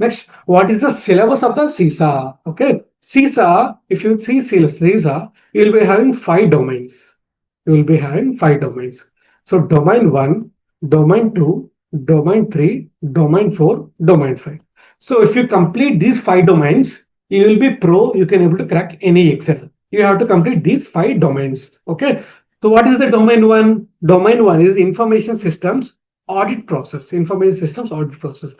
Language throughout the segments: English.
Next, what is the syllabus of the CISA? Okay, CISA, if you see CISA, you will be having 5 domains. You will be having 5 domains. So domain 1, domain 2, domain 3, domain 4, domain 5. So if you complete these 5 domains, you will be pro, you can able to crack any Excel. You have to complete these 5 domains. Okay. So what is the domain 1? Domain 1 is information systems audit process. Information systems audit process.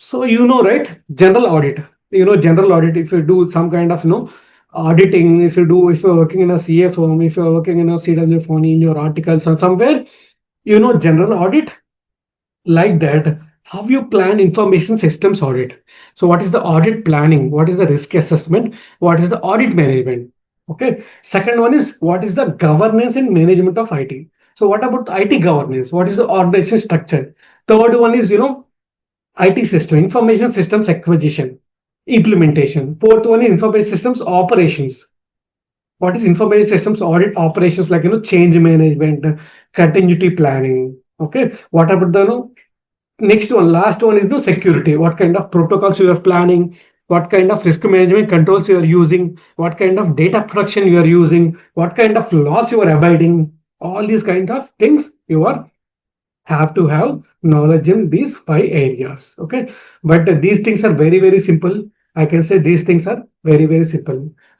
So right, general audit. General audit. If you do some kind of auditing, if you're working in a CA firm, if you're working in a CW firm in your articles or somewhere, general audit like that. How you plan information systems audit? So what is the audit planning? What is the risk assessment? What is the audit management? Okay. Second one is what is the governance and management of IT? So what about IT governance? What is the organization structure? Third one is IT system, information systems acquisition, implementation. Fourth one is information systems operations. What is information systems audit operations, like change management, continuity planning? Okay. What about the next one, last one is no security. What kind of protocols you are planning? What kind of risk management controls you are using? What kind of data protection you are using? What kind of laws you are abiding? All these kind of things you are have to have knowledge in these 5 areas. Okay, but these things are very simple. I can say these things are very simple.